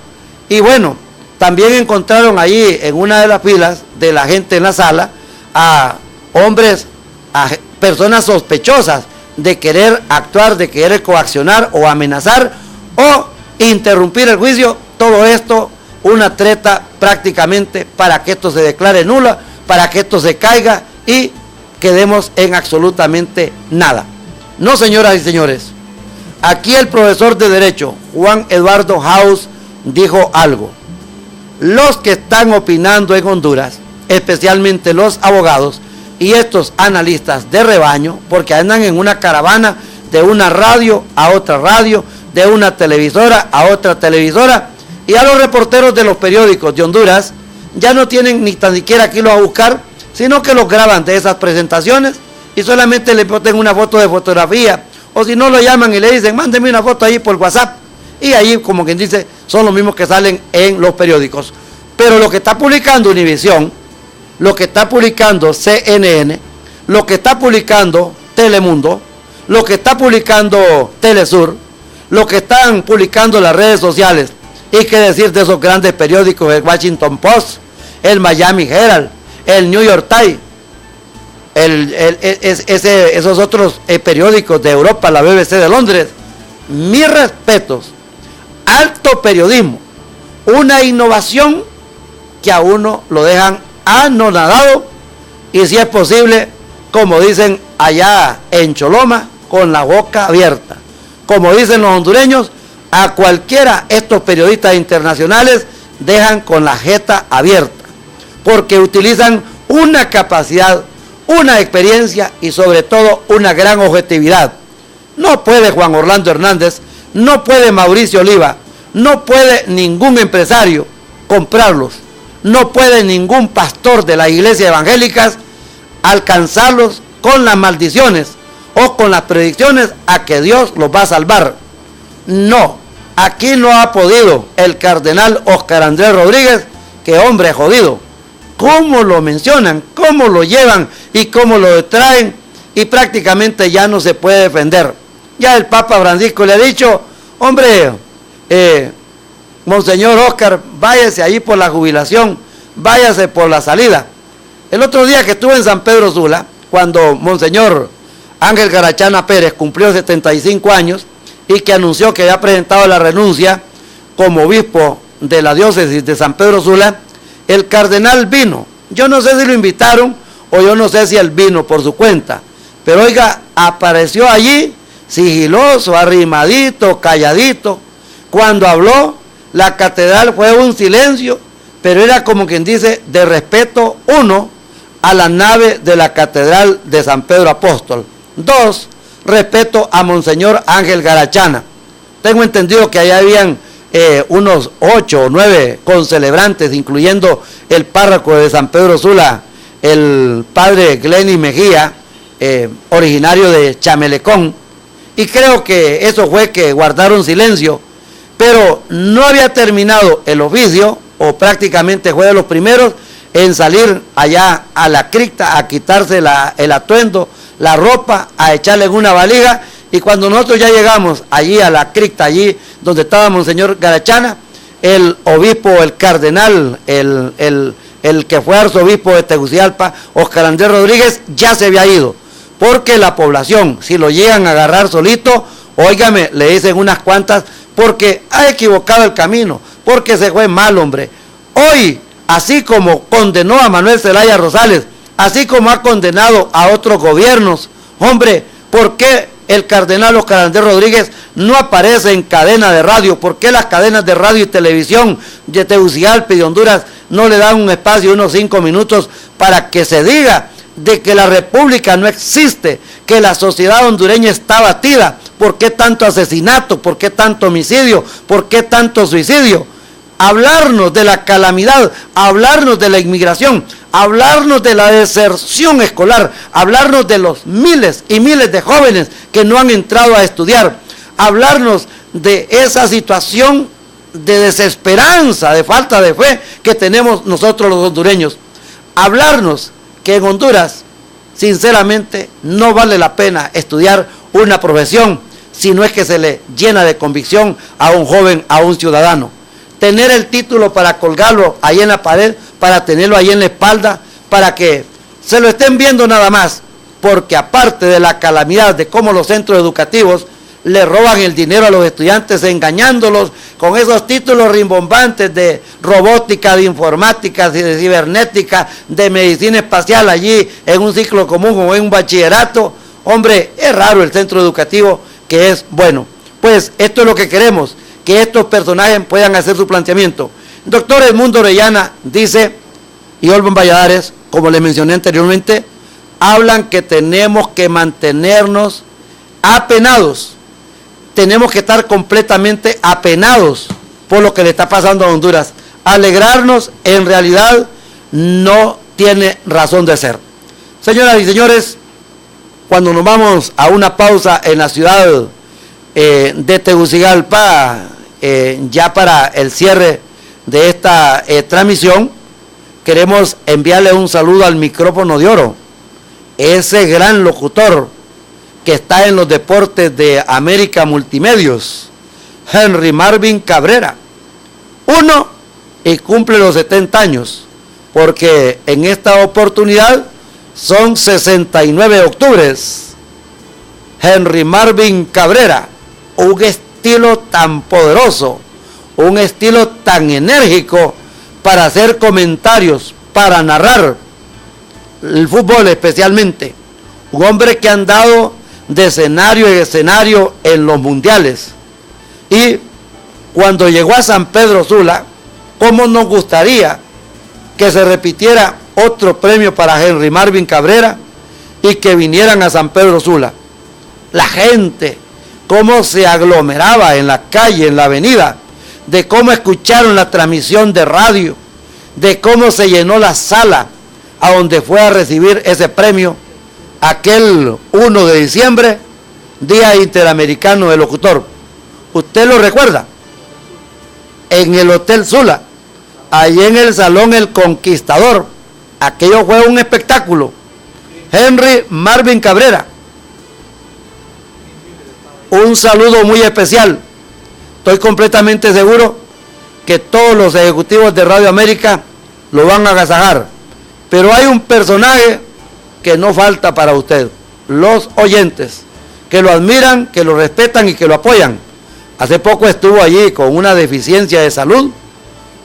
Y bueno, también encontraron allí en una de las filas de la gente en la sala a hombres, a personas sospechosas de querer actuar, de querer coaccionar o amenazar o interrumpir el juicio. Todo esto una treta prácticamente para que esto se declare nulo, para que esto se caiga y quedemos en absolutamente nada. No, señoras y señores, aquí el profesor de Derecho, Juan Eduardo House, dijo algo. Los que están opinando en Honduras, especialmente los abogados y estos analistas de rebaño, porque andan en una caravana de una radio a otra radio, de una televisora a otra televisora, y a los reporteros de los periódicos de Honduras ya no tienen ni tan siquiera aquí los a buscar, sino que los graban de esas presentaciones y solamente le ponen una foto de fotografía, o si no lo llaman y le dicen, mándeme una foto ahí por WhatsApp, y ahí, como quien dice, son los mismos que salen en los periódicos. Pero lo que está publicando Univisión, lo que está publicando CNN, lo que está publicando Telemundo, lo que está publicando Telesur, lo que están publicando las redes sociales, y qué decir de esos grandes periódicos, el Washington Post, el Miami Herald, el New York Times, esos otros periódicos de Europa, la BBC de Londres. Mis respetos, alto periodismo, una innovación que a uno lo dejan anonadado y, si es posible, como dicen allá en Choloma, con la boca abierta. Como dicen los hondureños, a cualquiera estos periodistas internacionales dejan con la jeta abierta, porque utilizan una capacidad, una experiencia y sobre todo una gran objetividad. No puede Juan Orlando Hernández, no puede Mauricio Oliva, no puede ningún empresario comprarlos, no puede ningún pastor de las iglesias evangélicas alcanzarlos con las maldiciones o con las predicciones a que Dios los va a salvar. No, aquí no ha podido el cardenal Oscar Andrés Rodríguez, que hombre jodido. ¿Cómo lo mencionan? ¿Cómo lo llevan? ¿Y cómo lo traen? Y prácticamente ya no se puede defender. Ya el Papa Francisco le ha dicho, hombre, Monseñor Oscar, váyase ahí por la jubilación, váyase por la salida. El otro día que estuve en San Pedro Sula, cuando Monseñor Ángel Garachana Pérez cumplió 75 años y que anunció que había presentado la renuncia como obispo de la diócesis de San Pedro Sula, el cardenal vino. Yo no sé si lo invitaron o yo no sé si él vino por su cuenta, pero oiga, apareció allí sigiloso, arrimadito, calladito, Cuando habló, la catedral fue un silencio, pero era como quien dice, de respeto, 1, a la nave de la catedral de San Pedro Apóstol. 2, respeto a Monseñor Ángel Garachana. Tengo entendido que allá habían unos 8 o 9 concelebrantes, incluyendo el párroco de San Pedro Sula, el padre Glenny Mejía, originario de Chamelecón, y creo que eso fue que guardaron silencio, pero no había terminado el oficio, o prácticamente fue de los primeros en salir allá a la cripta a quitarse el atuendo, la ropa, a echarle en una valija. Y cuando nosotros ya llegamos allí a la cripta, allí donde estaba Monseñor Garachana, el obispo, el cardenal, el que fue arzobispo de Tegucigalpa, Oscar Andrés Rodríguez, ya se había ido, porque la población, si lo llegan a agarrar solito, óigame, le dicen unas cuantas, porque ha equivocado el camino, porque se fue mal, hombre. Hoy, así como condenó a Manuel Zelaya Rosales, así como ha condenado a otros gobiernos, hombre, ¿por qué el cardenal Oscar Andrés Rodríguez no aparece en cadena de radio? ¿Por qué las cadenas de radio y televisión de Tegucigalpa y de Honduras no le dan un espacio, unos 5 minutos, para que se diga de que la república no existe, que la sociedad hondureña está batida? ¿Por qué tanto asesinato? ¿Por qué tanto homicidio? ¿Por qué tanto suicidio? Hablarnos de la calamidad, hablarnos de la inmigración, hablarnos de la deserción escolar, hablarnos de los miles y miles de jóvenes que no han entrado a estudiar, hablarnos de esa situación de desesperanza, de falta de fe que tenemos nosotros los hondureños. Hablarnos que en Honduras, sinceramente, no vale la pena estudiar una profesión si no es que se le llena de convicción a un joven, a un ciudadano. Tener el título para colgarlo ahí en la pared, para tenerlo ahí en la espalda, para que se lo estén viendo nada más, porque aparte de la calamidad de cómo los centros educativos le roban el dinero a los estudiantes, engañándolos con esos títulos rimbombantes de robótica, de informática, de cibernética, de medicina espacial allí en un ciclo común o en un bachillerato. Hombre, es raro el centro educativo que es bueno. Pues esto es lo que queremos, que estos personajes puedan hacer su planteamiento. Doctor Edmundo Orellana dice, y Olvin Valladares, como les mencioné anteriormente, hablan que tenemos que mantenernos apenados, tenemos que estar completamente apenados por lo que le está pasando a Honduras. Alegrarnos en realidad no tiene razón de ser. Señoras y señores, cuando nos vamos a una pausa en la ciudad de Tegucigalpa, ya para el cierre de esta transmisión, queremos enviarle un saludo al micrófono de oro, ese gran locutor que está en los deportes de América Multimedios, Henry Marvin Cabrera, y cumple los 70 años, porque en esta oportunidad son 69 octubres. Henry Marvin Cabrera, un estilo tan poderoso, un estilo tan enérgico para hacer comentarios, para narrar el fútbol especialmente. Un hombre que ha andado de escenario en escenario en los mundiales. Y cuando llegó a San Pedro Sula, ¿cómo nos gustaría que se repitiera otro premio para Henry Marvin Cabrera y que vinieran a San Pedro Sula? La gente, cómo se aglomeraba en la calle, en la avenida, de cómo escucharon la transmisión de radio, de cómo se llenó la sala a donde fue a recibir ese premio aquel 1 de diciembre, Día Interamericano del Locutor. ¿Usted lo recuerda? En el Hotel Sula, allí en el Salón El Conquistador, aquello fue un espectáculo. Henry Marvin Cabrera, un saludo muy especial. Estoy completamente seguro que todos los ejecutivos de Radio América lo van a agasajar, pero hay un personaje que no falta para usted, los oyentes, que lo admiran, que lo respetan y que lo apoyan. Hace poco estuvo allí con una deficiencia de salud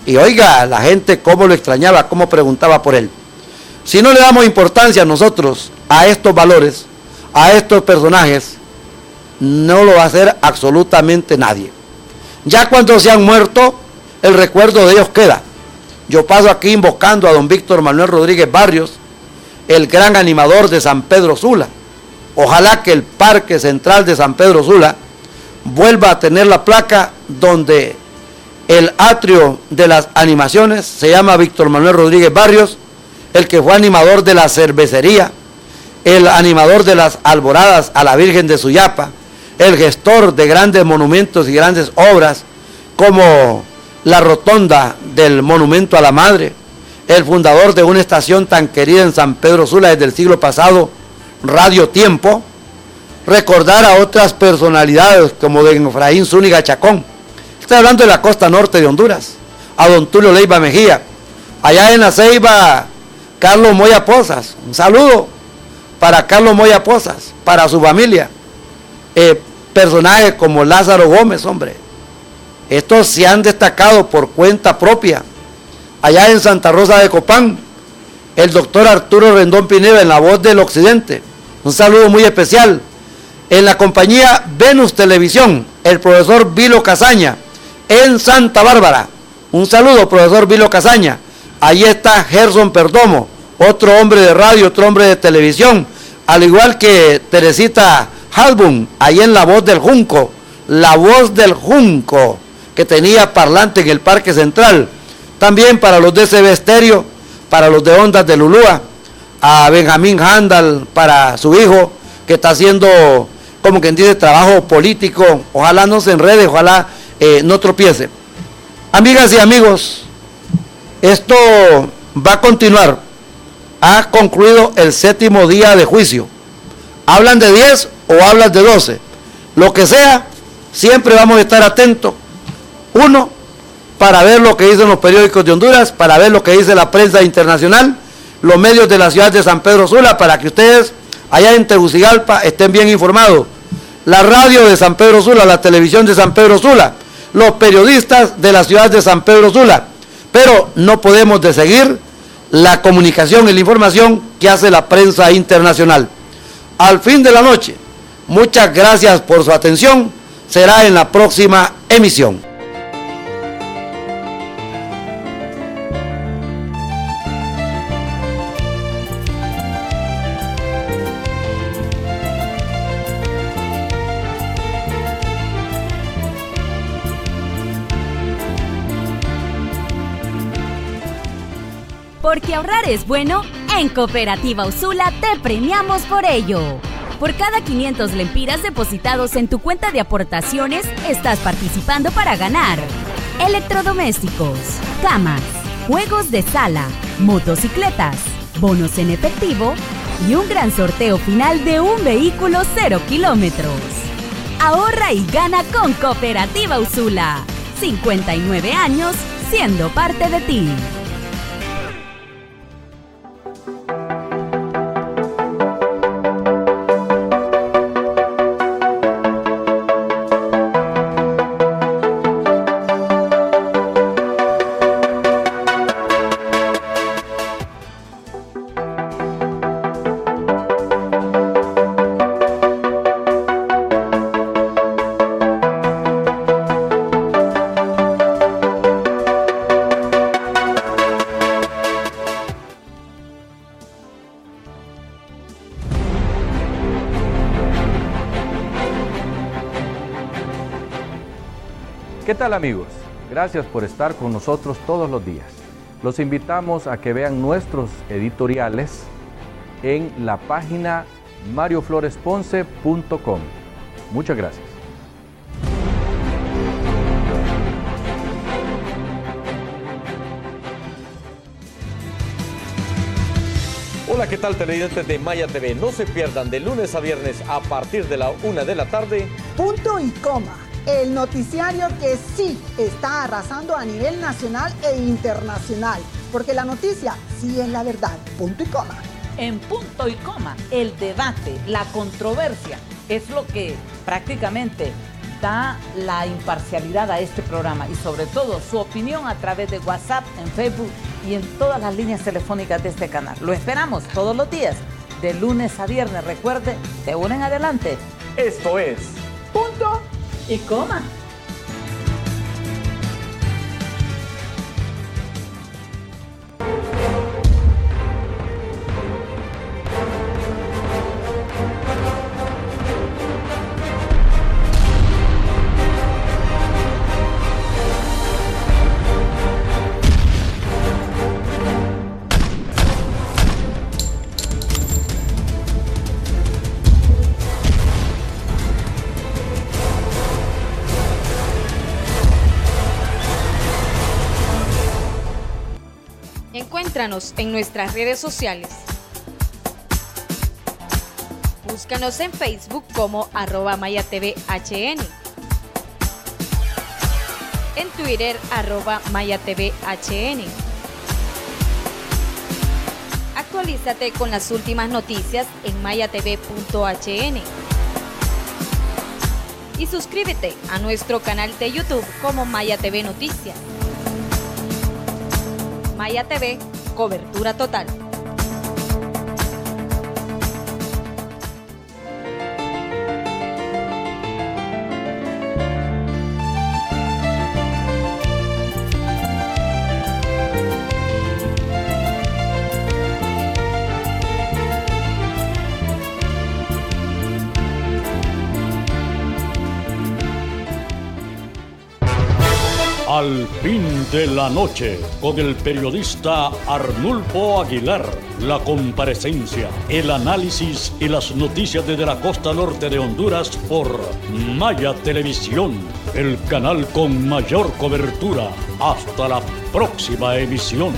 y oiga, la gente cómo lo extrañaba, cómo preguntaba por él. Si no le damos importancia nosotros a estos valores, a estos personajes, no lo va a hacer absolutamente nadie. Ya cuando se han muerto, el recuerdo de ellos queda. Yo paso aquí invocando a don Víctor Manuel Rodríguez Barrios, el gran animador de San Pedro Sula. Ojalá que el Parque Central de San Pedro Sula vuelva a tener la placa donde el atrio de las animaciones se llama Víctor Manuel Rodríguez Barrios, el que fue animador de la cervecería, el animador de las alboradas a la Virgen de Suyapa, el gestor de grandes monumentos y grandes obras como la rotonda del monumento a la Madre, el fundador de una estación tan querida en San Pedro Sula desde el siglo pasado, Radio Tiempo. Recordar a otras personalidades como don Efraín Zúñiga Chacón. Estoy hablando de la costa norte de Honduras. A don Tulio Leiva Mejía. Allá en la Ceiba, Carlos Moya Pozas. Un saludo para Carlos Moya Pozas, para su familia. Personajes como Lázaro Gómez, hombre. Estos se han destacado por cuenta propia. Allá en Santa Rosa de Copán, el doctor Arturo Rendón Pineda en La Voz del Occidente. Un saludo muy especial. En la compañía Venus Televisión, el profesor Vilo Casaña, en Santa Bárbara. Un saludo, profesor Vilo Casaña. Ahí está Gerson Perdomo, otro hombre de radio, otro hombre de televisión, al igual que Teresita Halbum, ahí en La Voz del Junco, La Voz del Junco, que tenía parlante en el Parque Central. También para los de CB Estéreo, para los de Ondas de Lulúa, a Benjamín Handal, para su hijo, que está haciendo, como quien dice, trabajo político. Ojalá no se enrede, ojalá no tropiece. Amigas y amigos, esto va a continuar. Ha concluido el 7º día de juicio. Hablan de 10 o hablan de 12. Lo que sea, siempre vamos a estar atentos. Uno, para ver lo que dicen los periódicos de Honduras, para ver lo que dice la prensa internacional, los medios de la ciudad de San Pedro Sula, para que ustedes allá en Tegucigalpa estén bien informados. La radio de San Pedro Sula, la televisión de San Pedro Sula, los periodistas de la ciudad de San Pedro Sula. Pero no podemos de seguir la comunicación y la información que hace la prensa internacional. Al fin de la noche, muchas gracias por su atención. Será en la próxima emisión. Porque ahorrar es bueno, en Cooperativa Usula te premiamos por ello. Por cada 500 lempiras depositados en tu cuenta de aportaciones, estás participando para ganar electrodomésticos, camas, juegos de sala, motocicletas, bonos en efectivo y un gran sorteo final de un vehículo 0 kilómetros. Ahorra y gana con Cooperativa Usula. 59 años siendo parte de ti. ¿Qué tal, amigos? Gracias por estar con nosotros todos los días. Los invitamos a que vean nuestros editoriales en la página mariofloresponce.com. Muchas gracias. Hola, ¿qué tal, televidentes de Maya TV? No se pierdan de lunes a viernes a partir de la 1 de la tarde. Punto y coma. El noticiario que sí está arrasando a nivel nacional e internacional, porque la noticia sí es la verdad. Punto y coma. En Punto y Coma, el debate, la controversia, es lo que prácticamente da la imparcialidad a este programa y sobre todo su opinión a través de WhatsApp, en Facebook y en todas las líneas telefónicas de este canal. Lo esperamos todos los días, de lunes a viernes. Recuerde, de 1 en adelante. Esto es Punto y Coma. Encuéntranos en nuestras redes sociales. Búscanos en Facebook como @MayaTVHN. En Twitter @MayaTVHN. Actualízate con las últimas noticias en mayatv.hn. Y suscríbete a nuestro canal de YouTube como Maya TV Noticias. Maya TV, cobertura total. Al fin de la noche, con el periodista Arnulfo Aguilar, la comparecencia, el análisis y las noticias desde la costa norte de Honduras por Maya Televisión, el canal con mayor cobertura. Hasta la próxima emisión.